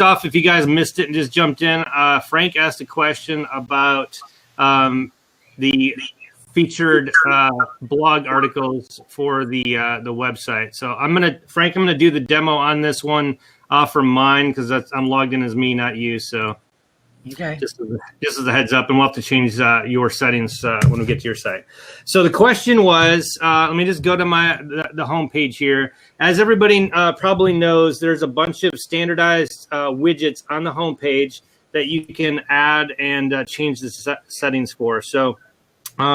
off, if you guys missed it and just jumped in, Frank asked a question about the featured blog articles for the website. So Frank, I'm gonna do the demo on this one from mine because I'm logged in as me, not you. So okay, just as a heads up, and we'll have to change your settings when we get to your site. So the question was, let me just go to the home page here. As everybody probably knows, there's a bunch of standardized widgets on the home page that you can add and change the settings for. So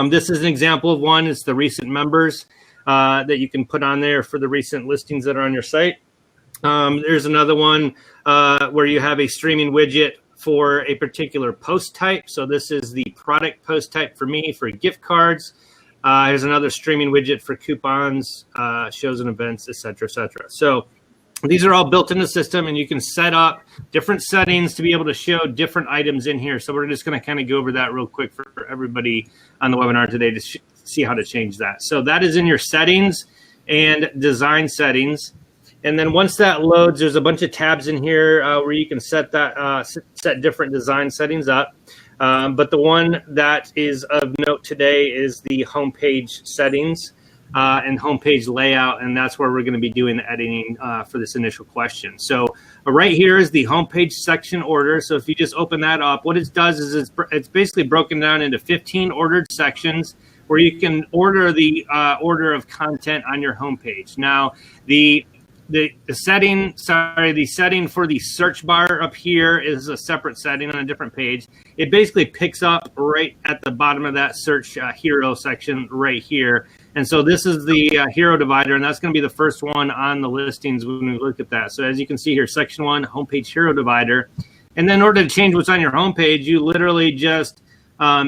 this is an example of one. It's the recent members that you can put on there for the recent listings that are on your site. There's another one where you have a streaming widget for a particular post type. So this is the product post type for me for gift cards. There's another streaming widget for coupons, shows and events, et cetera, et cetera. So these are all built in the system, and you can set up different settings to be able to show different items in here. So we're just going to kind of go over that real quick for everybody on the webinar today to see how to change that. So that is in your settings and design settings. And then once that loads, there's a bunch of tabs in here where you can set different design settings up. But the one that is of note today is the homepage settings and homepage layout, and that's where we're going to be doing the editing for this initial question. So right here is the homepage section order. So if you just open that up, what it does is it's basically broken down into 15 ordered sections where you can order the order of content on your homepage. Now, the setting for the search bar up here is a separate setting on a different page. It basically picks up right at the bottom of that search hero section right here. And so this is the hero divider, and that's going to be the first one on the listings when we look at that. So as you can see here, section 1, homepage hero divider. And then in order to change what's on your homepage, you literally just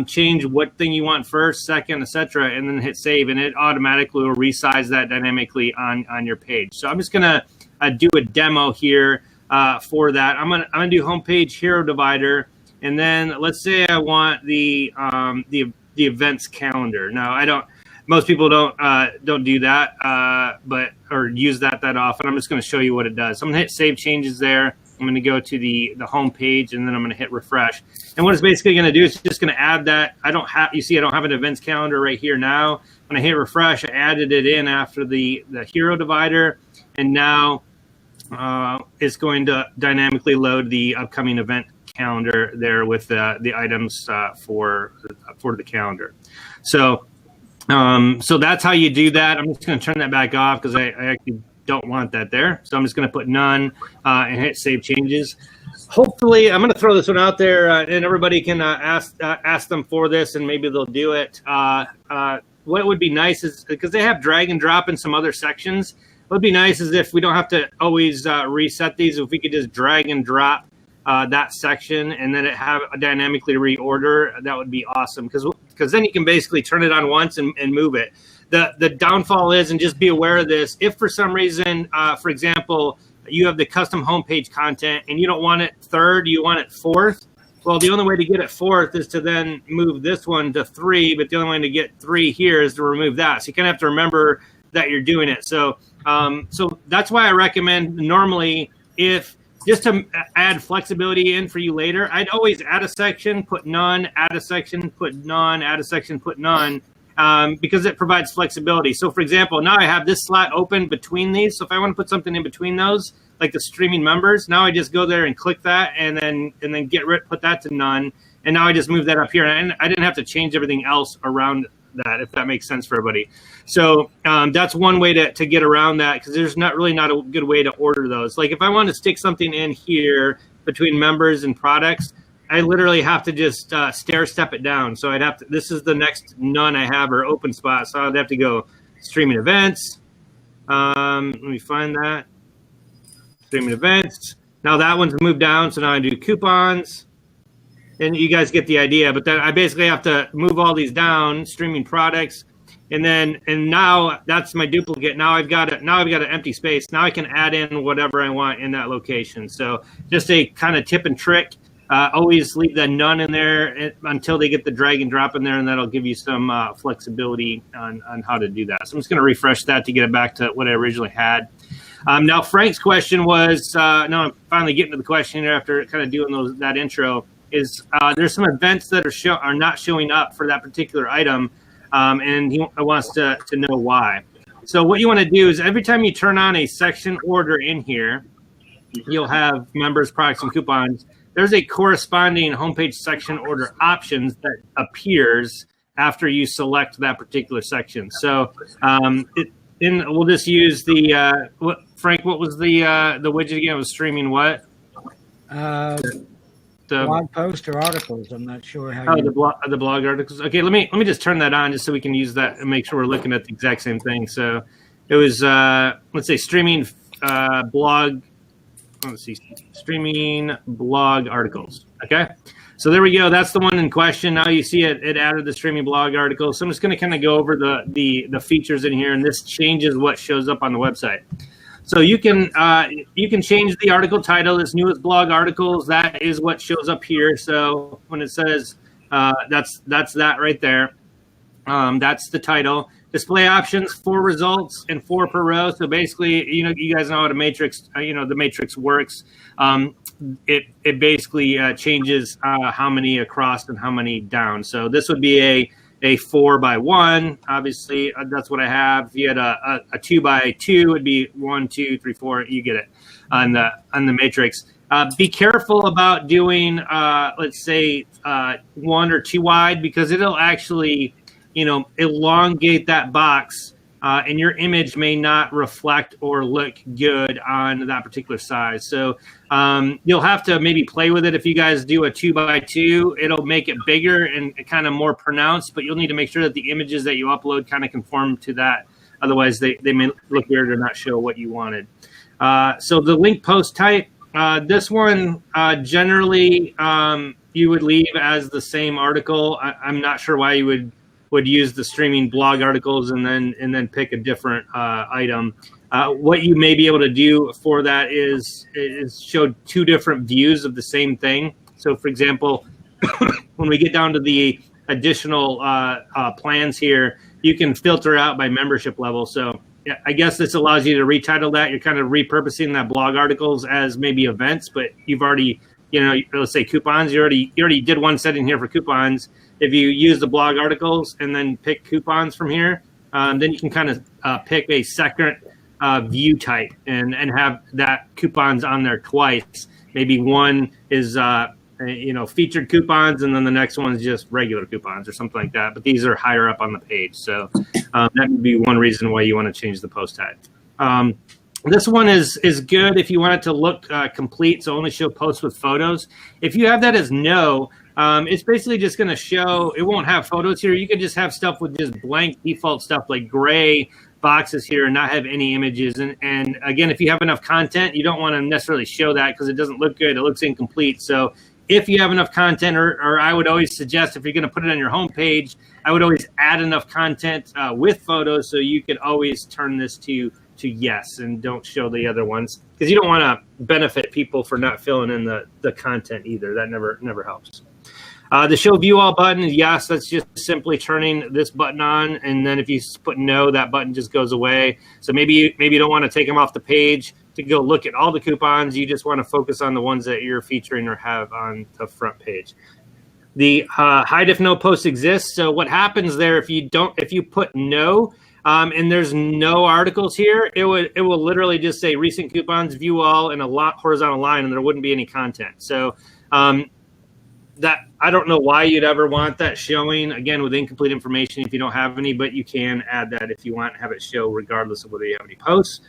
change what thing you want first, second, etc., and then hit save, and it automatically will resize that dynamically on your page. So I'm just gonna do a demo here for that. I'm gonna do homepage hero divider, and then let's say I want the events calendar. Now most people don't do that, or use that often. I'm just gonna show you what it does. So I'm gonna hit save changes there. I'm going to go to the home page, and then I'm going to hit refresh. And what it's basically going to do is just going to add that. You see I don't have an events calendar right here now. When I hit refresh, I added it in after the hero divider, and now it's going to dynamically load the upcoming event calendar there with the items for the calendar. So that's how you do that. I'm just going to turn that back off because I actually don't want that there. So I'm just going to put none and hit save changes. Hopefully, I'm going to throw this one out there and everybody can ask them for this, and maybe they'll do it. What would be nice is, because they have drag and drop in some other sections, what would be nice is if we don't have to always reset these, if we could just drag and drop that section and then have a dynamically reorder, that would be awesome, because then you can basically turn it on once and move it. The downfall is, and just be aware of this, if for some reason, for example, you have the custom homepage content and you don't want it third, you want it fourth, well, the only way to get it fourth is to then move this one to 3, but the only way to get 3 here is to remove that. So you kind of have to remember that you're doing it. So that's why I recommend normally, if just to add flexibility in for you later, I'd always add a section, put none, add a section, put none, add a section, put none. Because it provides flexibility. So for example, now I have this slot open between these. So if I want to put something in between those, like the streaming members, now I just go there and click that and then put that to none. And now I just move that up here. And I didn't have to change everything else around that, if that makes sense for everybody. So that's one way to get around that, because there's not a good way to order those. Like if I want to stick something in here between members and products, I literally have to just stair step it down. So I'd have to, this is the next none I have, or open spot. So I'd have to go streaming events. Let me find that. Streaming events. Now that one's moved down. So now I do coupons. And you guys get the idea. But then I basically have to move all these down, streaming products. And now that's my duplicate. Now I've got an empty space. Now I can add in whatever I want in that location. So just a kind of tip and trick. Always leave that none in there until they get the drag and drop in there, and that'll give you some flexibility on how to do that. So I'm just going to refresh that to get it back to what I originally had. Now, Frank's question was, now I'm finally getting to the question here after kind of doing that intro, is there's some events that are not showing up for that particular item, and he wants to know why. So what you want to do is every time you turn on a section order in here, you'll have members, products, and coupons. There's a corresponding homepage section order options that appears after you select that particular section. So we'll just use the Frank. What was the widget again? It was streaming what? The blog post or articles. I'm not sure how. Oh, the blog articles. Okay, let me just turn that on just so we can use that and make sure we're looking at the exact same thing. So it was let's say streaming blog. Let's see, streaming blog articles. Okay, so there we go. That's the one in question. Now you see it added the streaming blog articles. So I'm just going to kind of go over the features in here, and this changes what shows up on the website. So you can change the article title. This newest blog articles. That is what shows up here. So when it says that's that right there. That's the title. Display options, 4 results and 4 per row. So basically, you guys know how the matrix, the matrix works. It basically changes how many across and how many down. So this would be a 4 by 1. Obviously, that's what I have. If you had a 2 by 2, it'd be 1, 2, 3, 4. You get it on the matrix. Be careful about doing, let's say, 1 or 2 wide, because it'll actually elongate that box, and your image may not reflect or look good on that particular size. So you'll have to maybe play with it. If you guys do a 2 by 2, it'll make it bigger and kind of more pronounced, but you'll need to make sure that the images that you upload kind of conform to that. Otherwise, they may look weird or not show what you wanted. So the link post type, this one generally you would leave as the same article. I'm not sure why you would use the streaming blog articles and then pick a different item. What you may be able to do for that is show 2 different views of the same thing. So, for example, when we get down to the additional plans here, you can filter out by membership level. So I guess this allows you to retitle that. You're kind of repurposing that blog articles as maybe events, but you've already, let's say coupons. You already did one setting here for coupons. If you use the blog articles and then pick coupons from here, then you can kind of pick a second view type and have that coupons on there twice. Maybe one is featured coupons, and then the next one is just regular coupons or something like that. But these are higher up on the page, so that would be one reason why you want to change the post type. This one is good if you want it to look complete, so only show posts with photos. If you have that as no, it's basically just going to show, it won't have photos here. You could just have stuff with just blank default stuff like gray boxes here and not have any images. And again, if you have enough content, you don't want to necessarily show that because it doesn't look good. It looks incomplete. So if you have enough content, or I would always suggest if you're going to put it on your homepage, I would always add enough content with photos so you could always turn this to yes and don't show the other ones, because you don't want to benefit people for not filling in the content either. That never helps. The show view all button, yes, that's just simply turning this button on, and then if you put no, that button just goes away. So maybe you don't want to take them off the page to go look at all the coupons. You just want to focus on the ones that you're featuring or have on the front page. The hide if no post exists. So what happens there if you put no and there's no articles here, it will literally just say recent coupons, view all, and a horizontal line, and there wouldn't be any content. So that I don't know why you'd ever want that showing, again, with incomplete information if you don't have any, but you can add that if you want to have it show regardless of whether you have any posts.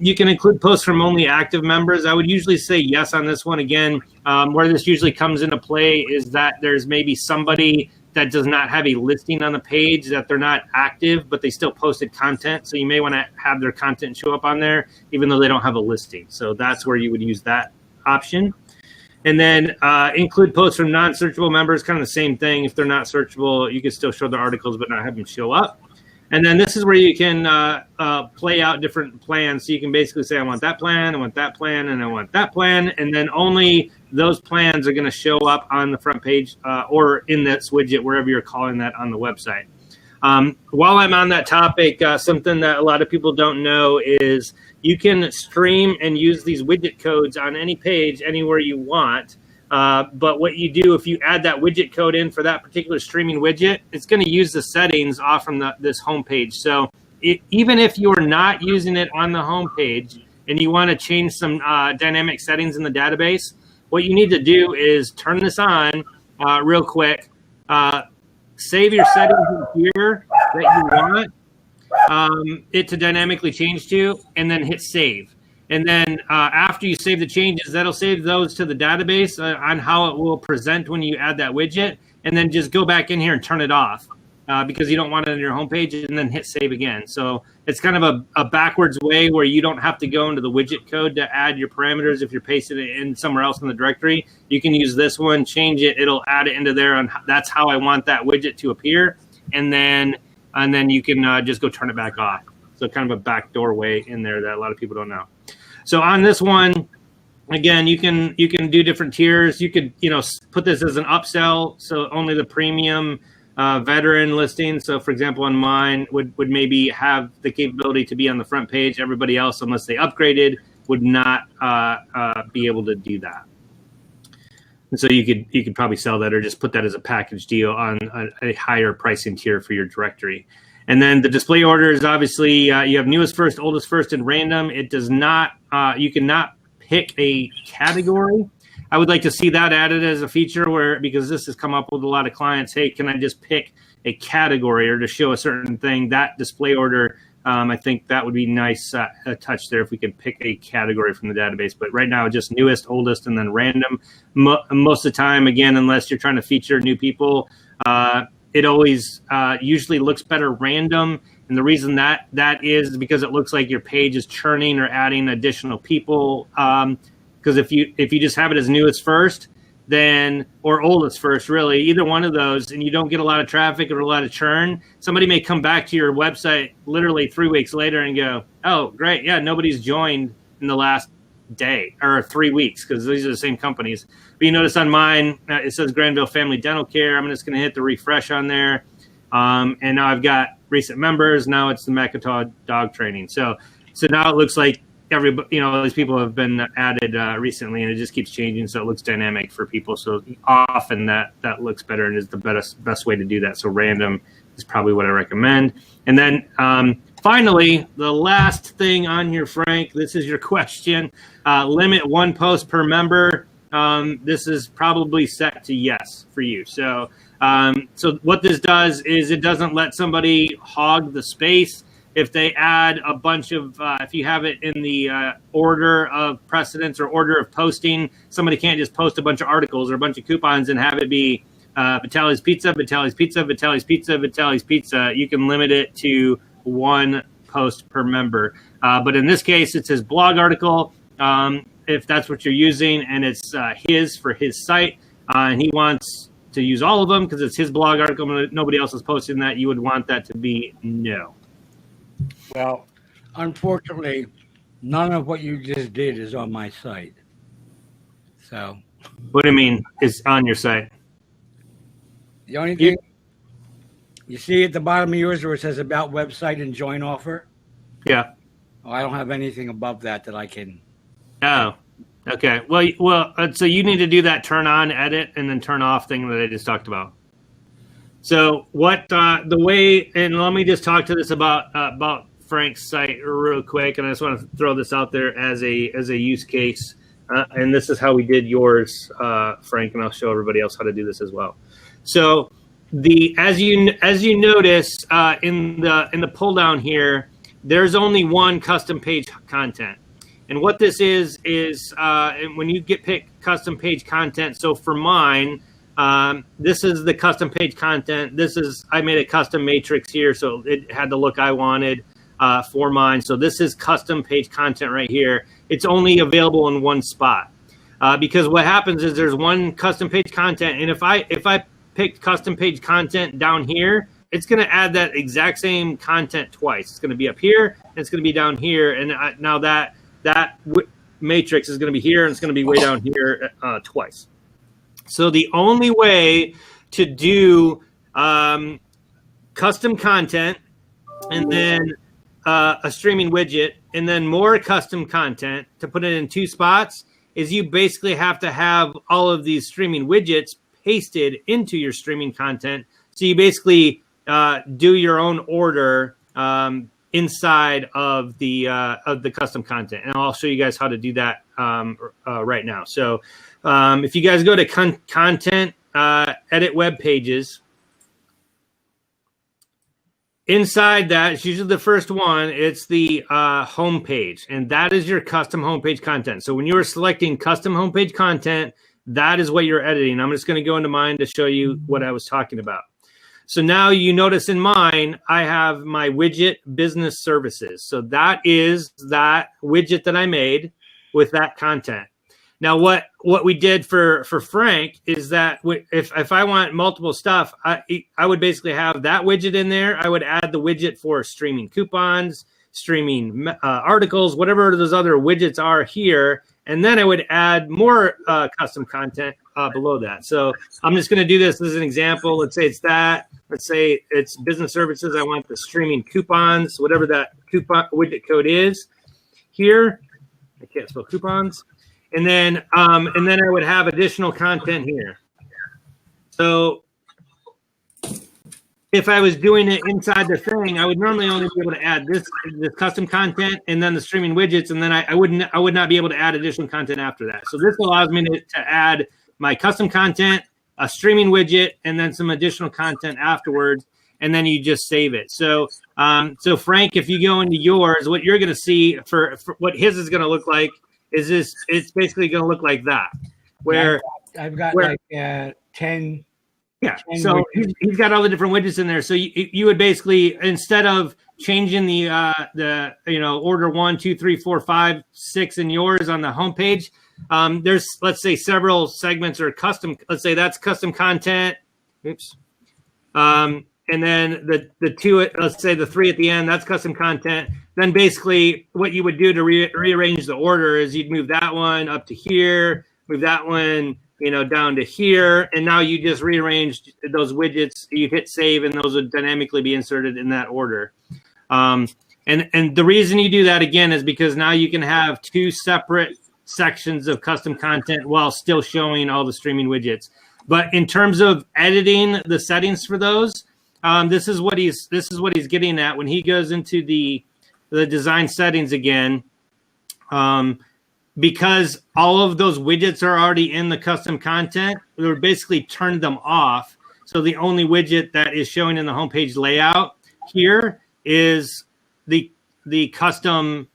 You can include posts from only active members. I would usually say yes on this one. Again, where this usually comes into play is that there's maybe somebody that does not have a listing on the page, that they're not active, but they still posted content. So you may want to have their content show up on there, even though they don't have a listing. So that's where you would use that option. And then include posts from non-searchable members, kind of the same thing. If they're not searchable, you can still show the articles, but not have them show up. And then this is where you can play out different plans. So you can basically say, I want that plan, I want that plan, and I want that plan. And then only those plans are going to show up on the front page or in this widget, wherever you're calling that on the website. While I'm on that topic, something that a lot of people don't know is you can stream and use these widget codes on any page anywhere you want. But what you do, if you add that widget code in for that particular streaming widget, it's going to use the settings off from this home page. So even if you're not using it on the home page and you want to change some dynamic settings in the database, what you need to do is turn this on real quick, save your settings in here that you want it to dynamically change to, and then hit save. And then after you save the changes, that'll save those to the database on how it will present when you add that widget. And then just go back in here and turn it off because you don't want it on your homepage, and then hit save again. So it's kind of a backwards way where you don't have to go into the widget code to add your parameters. If you're pasting it in somewhere else in the directory, you can use this one, change it. It'll add it into there. And that's how I want that widget to appear. And then you can just go turn it back off. So kind of a backdoor way in there that a lot of people don't know. So on this one, again, you can do different tiers. You could, put this as an upsell. So only the premium veteran listing. So for example, on mine would maybe have the capability to be on the front page. Everybody else, unless they upgraded, would not be able to do that. And so you could probably sell that or just put that as a package deal on a higher pricing tier for your directory. And then the display orders, obviously, you have newest first, oldest first, and random. It does not, you cannot pick a category. I would like to see that added as a feature because this has come up with a lot of clients. Hey, can I just pick a category or to show a certain thing? That display order, I think that would be nice a touch there if we could pick a category from the database. But right now, just newest, oldest, and then random. Most of the time, again, unless you're trying to feature new people, it always usually looks better random. And the reason that is because it looks like your page is churning or adding additional people. Because if you just have it as newest first, or oldest first, really, either one of those, and you don't get a lot of traffic or a lot of churn, somebody may come back to your website literally 3 weeks later and go, oh, great, yeah, nobody's joined in the last day or 3 weeks, because these are the same companies. But you notice on mine, it says Granville Family Dental Care. I'm just going to hit the refresh on there. And now I've got recent members. Now it's the Macintosh dog training. So now it looks like everybody, these people have been added recently, and it just keeps changing. So it looks dynamic for people. So often that looks better and is the best way to do that. So random is probably what I recommend. And then finally, the last thing on here, Frank, this is your question. Limit one post per member. This is probably set to yes for you. So what this does is it doesn't let somebody hog the space. If they add a bunch of, if you have it in the order of precedence or order of posting, somebody can't just post a bunch of articles or a bunch of coupons and have it be Vitali's Pizza, Vitali's Pizza, Vitali's Pizza, Vitali's Pizza. You can limit it to one post per member. But in this case, it's his blog article. If that's what you're using, and it's for his site, and he wants to use all of them because it's his blog article, nobody else is posting that, you would want that to be no. Well, unfortunately, none of what you just did is on my site. So. What do you mean is on your site? The only thing, you see at the bottom of yours where it says about website and join offer? Yeah. Oh, I don't have anything above that I can. Oh, okay. Well, so you need to do that turn on, edit, and then turn off thing that I just talked about. So what the way, and let me just talk to this about Frank's site real quick, and I just want to throw this out there as a use case, and this is how we did yours, Frank, and I'll show everybody else how to do this as well. So as you notice in the pull down here, there's only one custom page content. And what this is when you pick custom page content. So for mine, this is the custom page content. I made a custom matrix here, so it had the look I wanted for mine. So this is custom page content right here. It's only available in one spot because what happens is there's one custom page content, and if I picked custom page content down here, it's going to add that exact same content twice. It's going to be up here, and it's going to be down here, and now that matrix is going to be here, and it's going to be way down here twice. So the only way to do custom content, and then a streaming widget, and then more custom content to put it in 2 spots, is you basically have to have all of these streaming widgets pasted into your streaming content. So you basically do your own order inside of the custom content, and I'll show you guys how to do that right now. So if you guys go to content, edit web pages, inside that, it's usually the first one. It's the home page, and that is your custom homepage content. So when you are selecting custom homepage content, that is what you're editing. I'm just going to go into mine to show you what I was talking about. So now you notice in mine, I have my widget business services. So that is that widget that I made with that content. Now, what we did for Frank is that if I want multiple stuff, I would basically have that widget in there. I would add the widget for streaming coupons, streaming articles, whatever those other widgets are here. And then I would add more custom content below that. So I'm just going to do this as an example. Let's say it's that. Let's say it's business services. I want the streaming coupons, whatever that coupon widget code is here. I can't spell coupons. And then I would have additional content here. So if I was doing it inside the thing, I would normally only be able to add this custom content and then the streaming widgets, and then I would not be able to add additional content after that. So this allows me to add my custom content, a streaming widget, and then some additional content afterwards, and then you just save it. So so Frank, if you go into yours, what you're going to see for what his is going to look like is this. It's basically going to look like that, where I've got like 10. Yeah, so he's got all the different widgets in there. So you would basically, instead of changing the order 1, 2, 3, 4, 5, 6 in yours on the homepage, there's, let's say, several segments or custom. Let's say that's custom content. Oops. And then the 2, let's say the 3 at the end, that's custom content. Then basically what you would do to rearrange the order is you'd move that one up to here, move that one down to here, and now you just rearranged those widgets. You hit save, and those would dynamically be inserted in that order. And the reason you do that again is because now you can have 2 separate sections of custom content while still showing all the streaming widgets. But in terms of editing the settings for those, this is what he's getting at when he goes into the design settings again. Because all of those widgets are already in the custom content, we basically turned them off. So the only widget that is showing in the homepage layout here is the custom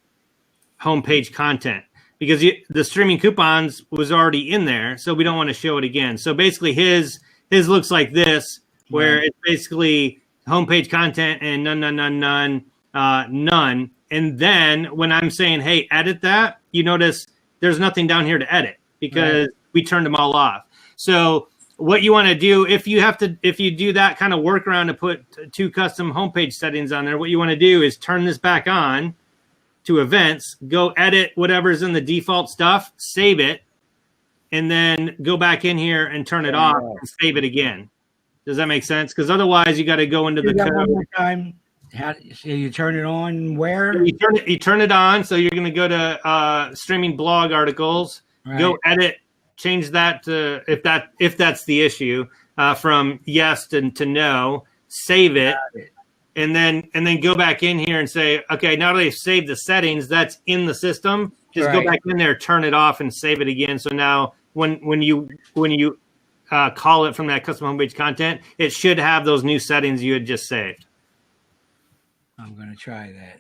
homepage content, because the streaming coupons was already in there, so we don't want to show it again. So basically his looks like this, where it's basically homepage content and none. And then when I'm saying, hey, edit that, you notice there's nothing down here to edit because we turned them all off. So what you want to do, if you do that kind of workaround to put 2 custom homepage settings on there, what you want to do is turn this back on to events, go edit whatever's in the default stuff, save it, and then go back in here and turn it off and save it again. Does that make sense? Because otherwise you got to go into the code. One more time. So you turn it on where? You turn it on. So you're going to go to streaming blog articles, go edit, change that to if that's the issue, from yes to no, save it, and then go back in here and say, okay, now that I've saved the settings that's in the system, just go back in there, turn it off, and save it again. So now when you call it from that custom homepage content, it should have those new settings you had just saved. I'm going to try that.